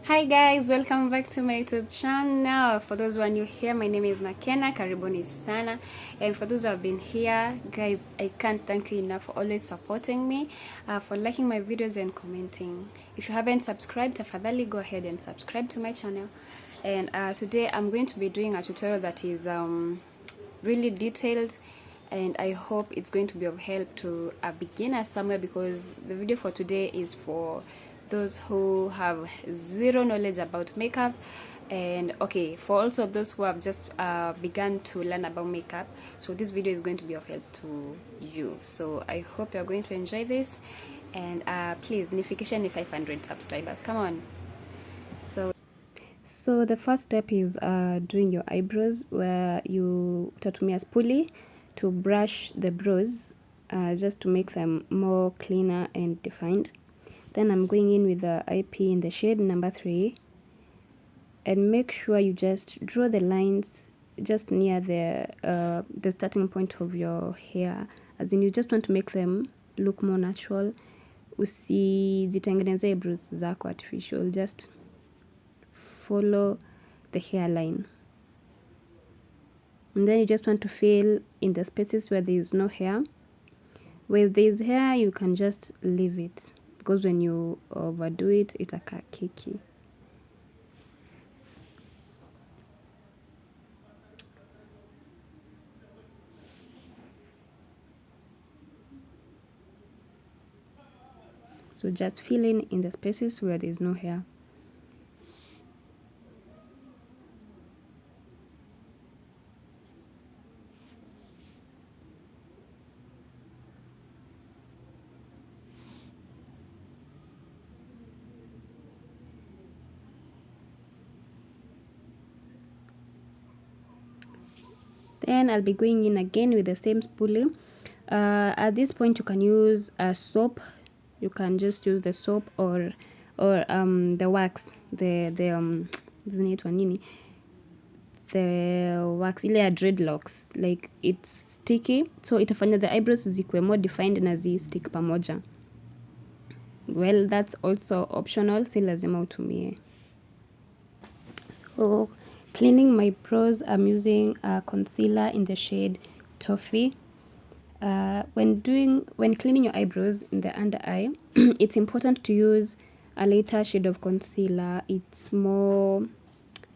Hi guys, welcome back to my YouTube channel. For those who are new here, my name is Makena, karibuni sana. And for those who have been here, guys, I can't thank you enough for always supporting me, for liking my videos and commenting. If you haven't subscribed, tafadhali go ahead and subscribe to my channel. And today I'm going to be doing a tutorial that is really detailed, and I hope it's going to be of help to a beginner somewhere, because the video for today is for those who have zero knowledge about makeup, and okay, for also those who have just begun to learn about makeup. So this video is going to be of help to you, so I hope you're going to enjoy this. And please, notification ni 500 subscribers, come on. So the first step is doing your eyebrows, where you utatumia spoolie to brush the brows, just to make them more cleaner and defined. Then I'm going in with the IP in the shade number 3, and make sure you just draw the lines just near the starting point of your hair, as in you just want to make them look more natural. Usijitengeneze eyebrows zako artificial, just follow the hairline. And then you just want to fill in the spaces where there is no hair. Where there is hair, you can just leave it, because when you overdo it, itakaa kiki. So just fill in the spaces where there is no hair. Then I'll be going in again with the same spoolie. At this point, you can use a soap. You can just use the soap or the wax, zinaitwa nini, the wax ile ya dreadlocks, like it's sticky, so itafanya the eyebrows zikuwe more defined na zi stick pamoja. Well, that's also optional, si lazima utumie. So cleaning my brows, I'm using a concealer in the shade Toffee. When cleaning your eyebrows in the under eye, it's important to use a lighter shade of concealer. It's more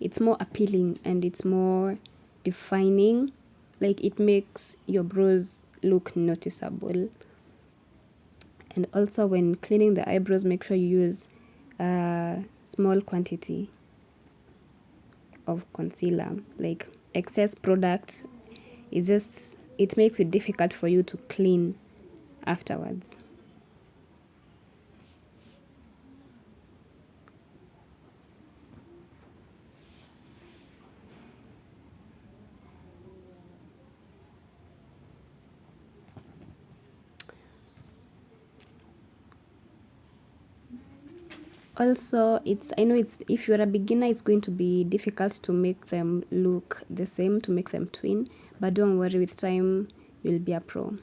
appealing and it's more defining. Like, it makes your brows look noticeable. And also, when cleaning the eyebrows, make sure you use a small quantity of concealer. Like, excess product it makes it difficult for you to clean afterwards. Also, I know if you're a beginner, it's going to be difficult to make them look the same, to make them twin, but don't worry, with time you'll be a pro.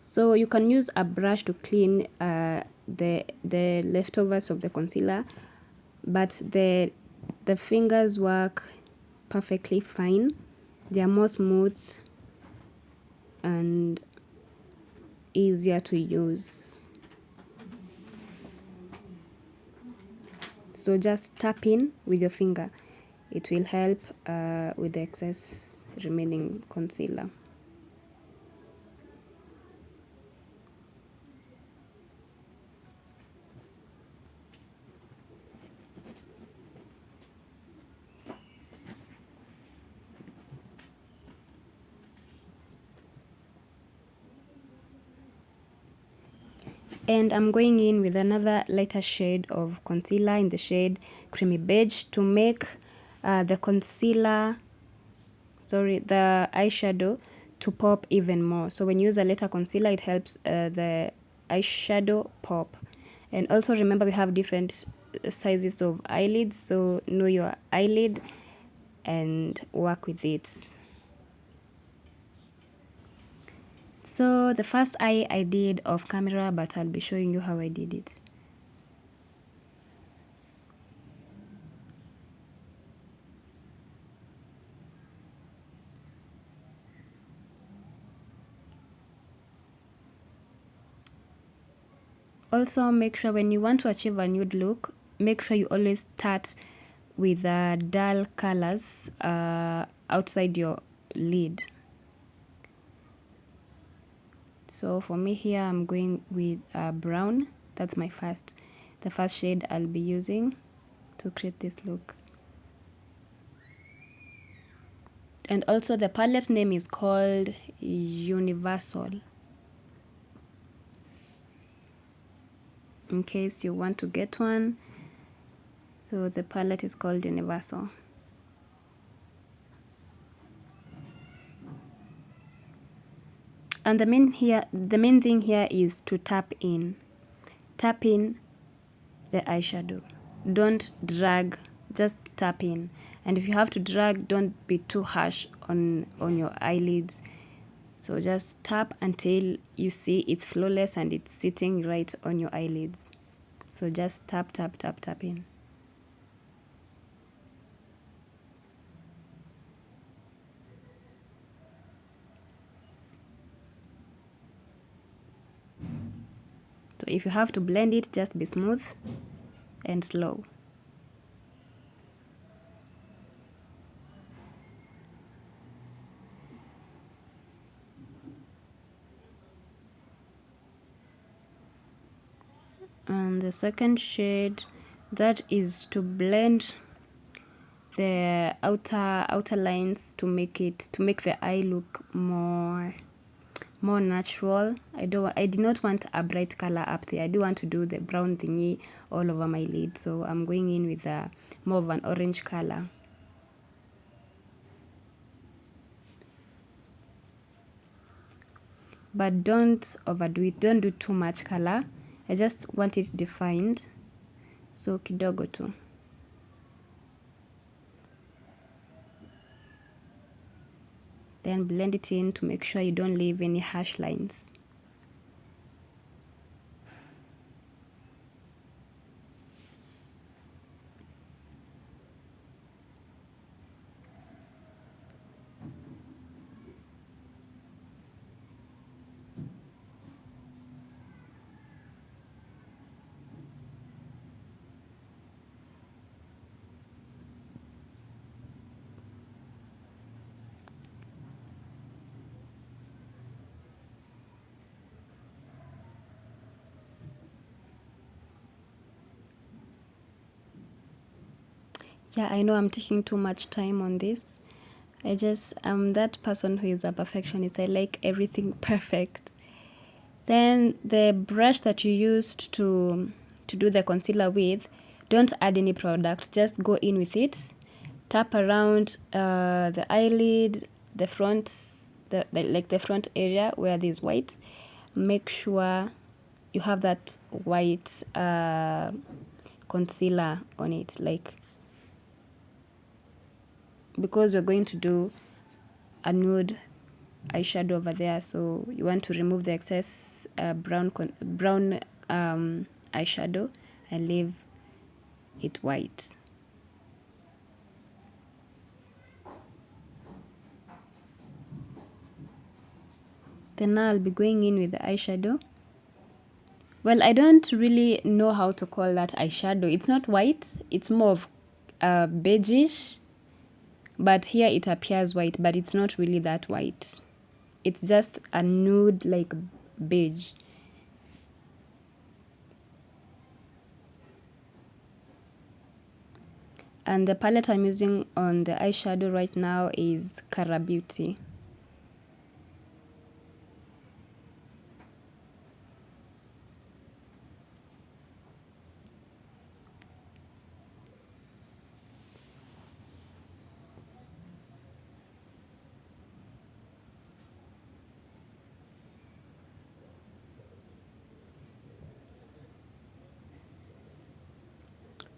So you can use a brush to clean the leftovers of the concealer, but the fingers work perfectly fine. They are more smooth and easier to use. So just tap in with your finger. It will help with the excess remaining concealer. And I'm going in with another lighter shade of concealer in the shade Creamy Beige to make the eyeshadow to pop even more. So when you use a lighter concealer, it helps the eyeshadow pop. And also remember, we have different sizes of eyelids, so know your eyelid and work with it. So the first eye I did off camera, but I'll be showing you how I did it. Also, make sure when you want to achieve a nude look, make sure you always start with dull colors outside your lid. So for me here, I'm going with brown. That's the first shade I'll be using to create this look. And also the palette name is called Universal, in case you want to get one. So the palette is called Universal. And the main thing here is to tap in the eyeshadow. Don't drag, just tap in. And if you have to drag, don't be too harsh on your eyelids. So just tap until you see it's flawless and it's sitting right on your eyelids. So just tap in. So if you have to blend it, just be smooth and slow. And the second shade, that is to blend the outer lines to make the eye look more natural. I did not want a bright color up there. I do want to do the brown thingy all over my lid, so I'm going in with more of an orange color. But don't overdo it. Don't do too much color. I just want it defined, so kidogo tu. Then blend it in to make sure you don't leave any harsh lines. Yeah, I know I'm taking too much time on this. I'm that person who is a perfectionist. I like everything perfect. Then the brush that you used to do the concealer with, don't add any product. Just go in with it. Tap around the eyelid, the front, the front area where there's white. Make sure you have that white concealer on it, because we're going to do a nude eyeshadow over there, so you want to remove the excess brown eyeshadow and leave it white. Then now I'll be going in with the eyeshadow. Well, I don't really know how to call that eyeshadow. It's not white, it's more of beigeish, but here it appears white, but it's not really that white. It's just a nude like beige. And the palette I'm using on the eyeshadow right now is Kara Beauty.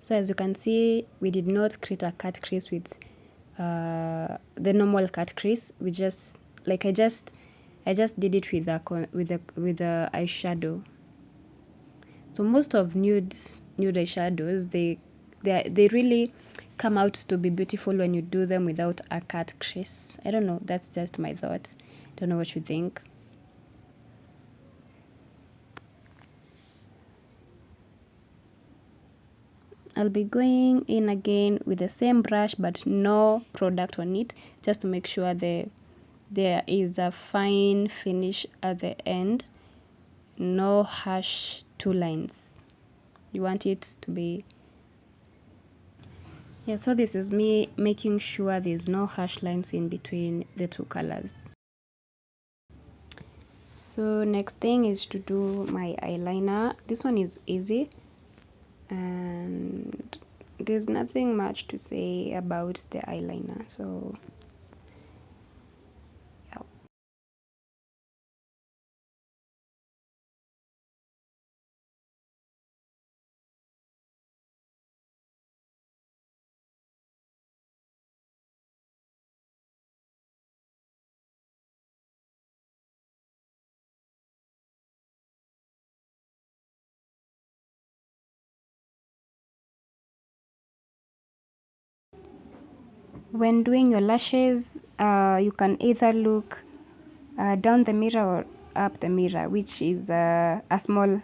So as you can see, we did not create a cut crease with the normal cut crease. We just I just did it with the eyeshadow. So most of nude eyeshadows, they really come out to be beautiful when you do them without a cut crease. I don't know, that's just my thought. Don't know what you think. I'll be going in again with the same brush but no product on it, just to make sure there is a fine finish at the end. No harsh two lines. You want it to be, yeah, so this is me making sure there's no harsh lines in between the two colors. So next thing is to do my eyeliner. This one is easy and there's nothing much to say about the eyeliner, so yeah. When doing your lashes, you can either look down the mirror or up the mirror, which is a small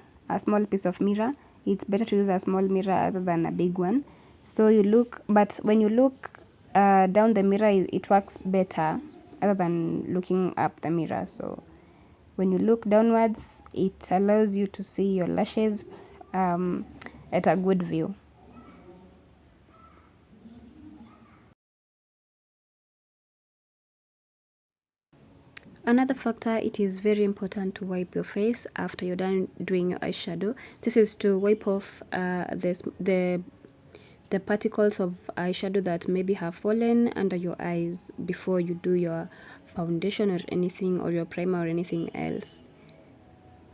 piece of mirror. It's better to use a small mirror other than a big one. So you look, but when you look down the mirror, it works better other than looking up the mirror. So when you look downwards, it allows you to see your lashes at a good view. Another factor, it is very important to wipe your face after you're done doing your eyeshadow. This is to wipe off the particles of eyeshadow that maybe have fallen under your eyes before you do your foundation or anything, or your primer or anything else.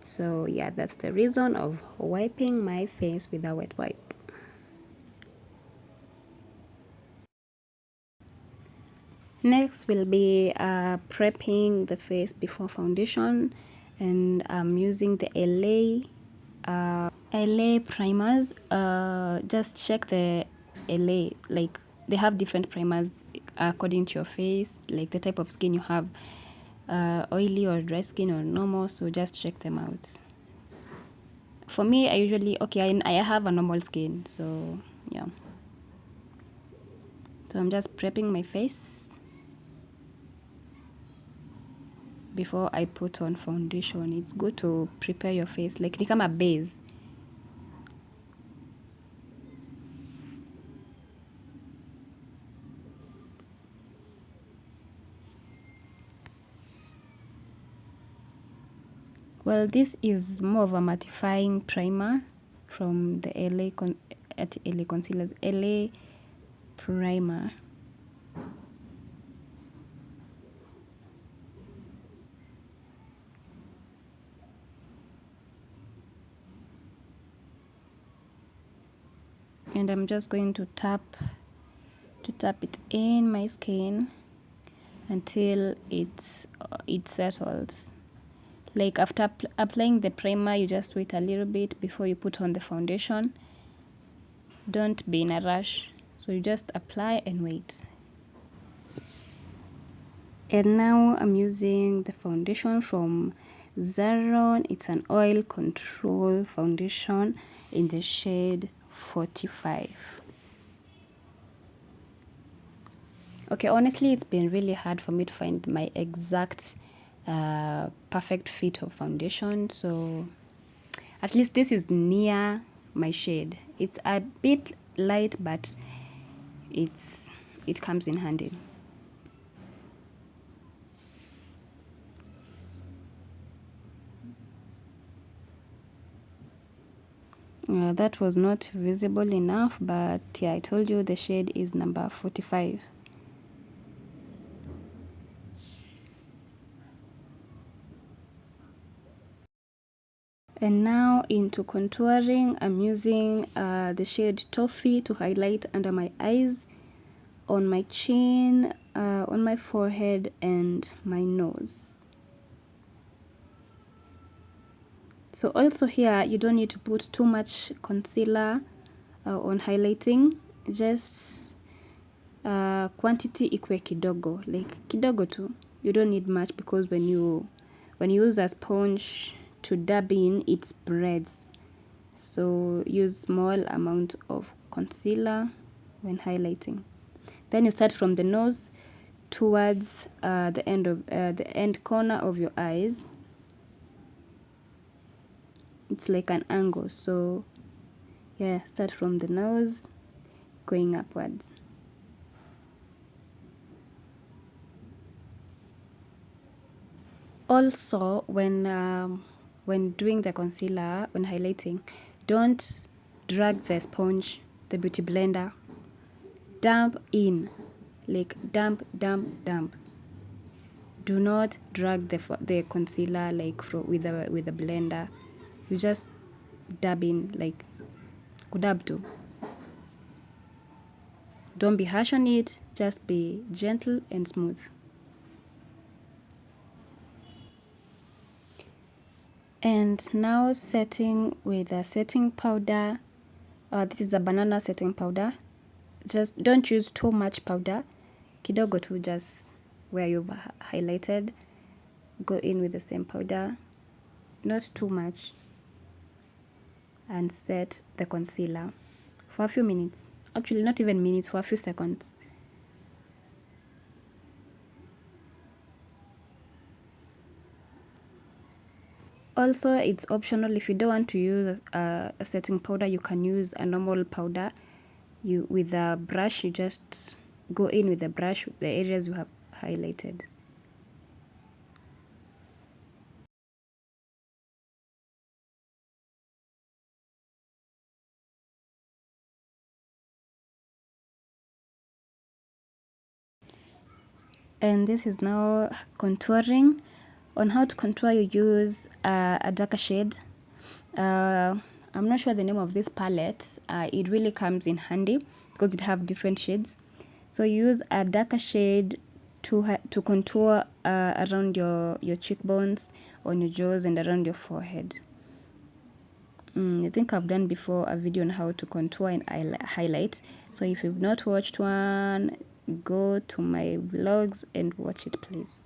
So yeah, that's the reason of wiping my face with a wet wipe. Next will be prepping the face before foundation, and I'm using the LA primers. Just check the LA, like they have different primers according to your face, like the type of skin you have, oily or dry skin or normal, so just check them out. For me, I usually, I have a normal skin, so yeah. So I'm just prepping my face before I put on foundation. It's good to prepare your face, like become a base. Well, this is more of a mattifying primer from the LA Concealers LA primer. And I'm just going to tap it in my skin until it settles. Like after applying the primer, you just wait a little bit before you put on the foundation. Don't be in a rush, so you just apply and wait. And now I'm using the foundation from Zaron. It's an oil control foundation in the shade 45. Okay, honestly, it's been really hard for me to find my exact perfect fit of foundation, so at least this is near my shade. It's a bit light, but it comes in handy. That was not visible enough, but yeah, I told you the shade is number 45. And now into contouring, I'm using the shade Toffee to highlight under my eyes, on my chin, on my forehead, and my nose. So also here, you don't need to put too much concealer on highlighting. Just quantity ikue kidogo, like kidogo tu. You don't need much, because when you use a sponge to dab in, it spreads. So use small amount of concealer when highlighting. Then you start from the nose towards the end corner of your eyes. It's like an angle, so yeah, start from the nose going upwards. Also, when doing the concealer, when highlighting, don't drag the sponge, the beauty blender. Dump in, like dump. Do not drag the concealer like with the blender. You just dab in, like kudab too. Don't be harsh on it, just be gentle and smooth. And now setting with a setting powder. This is a banana setting powder. Just don't use too much powder. Kidogo tu, just where you've highlighted. Go in with the same powder, not too much, and set the concealer for a few minutes. Actually, not even minutes, for a few seconds. Also, it's optional. If you don't want to use a setting powder, you can use a normal powder. With a brush, you just go in with the brush the areas you have highlighted. And this is now contouring. On how to contour, you use a darker shade. I'm not sure the name of this palette. It really comes in handy because it have different shades. So use a darker shade to contour around your cheekbones, on your jaws, and around your forehead. I think I've done before a video on how to contour and highlight. So if you've not watched one, go to my vlogs and watch it, please.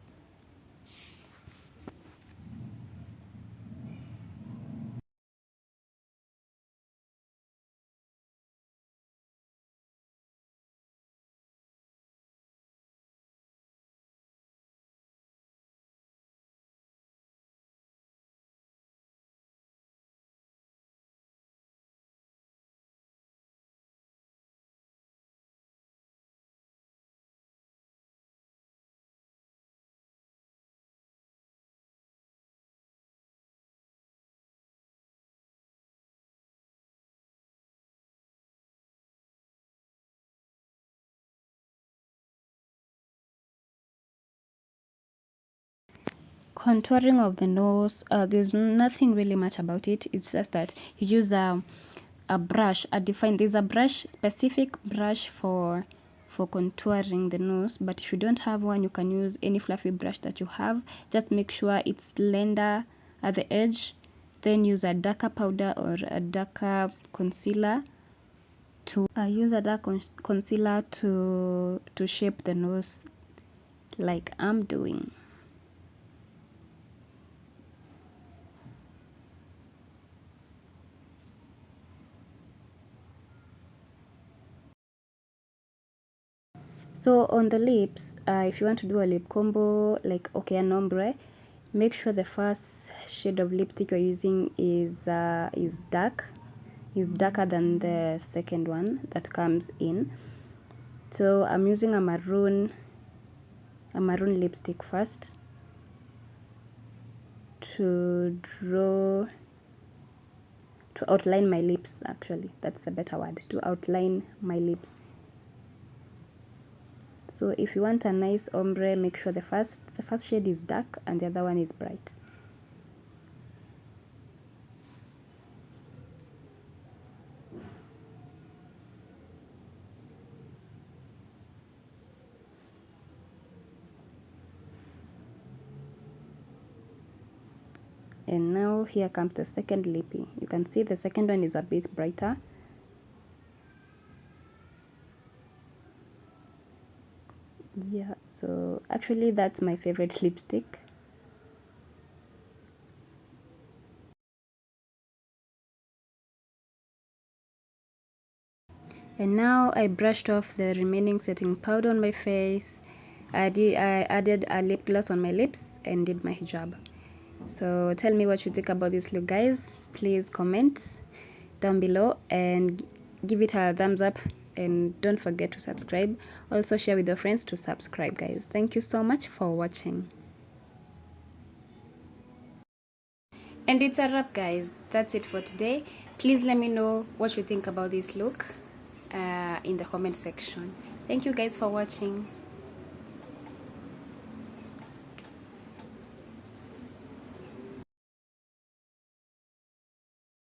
Contouring of the nose, there's nothing really much about it. It's just that you use a brush, there's a brush, specific brush for contouring the nose. But if you don't have one, you can use any fluffy brush that you have. Just make sure it's slender at the edge. Then use a darker powder or a darker concealer to use a dark concealer to shape the nose like I'm doing. So on the lips, if you want to do a lip combo, like an ombre, make sure the first shade of lipstick you're using is darker than the second one that comes in. So I'm using a maroon lipstick first to outline my lips. Actually, that's the better word, to outline my lips. So if you want a nice ombre, make sure the first shade is dark and the other one is bright. And now here comes the second lippy. You can see the second one is a bit brighter. Yeah, so actually that's my favorite lipstick. And now I brushed off the remaining setting powder on my face. I added a lip gloss on my lips and did my hijab. So tell me what you think about this look, guys. Please comment down below and give it a thumbs up, and don't forget to subscribe. Also share with your friends to subscribe, guys. Thank you so much for watching. And it's a wrap, guys. That's it for today. Please let me know what you think about this look in the comment section. Thank you guys for watching.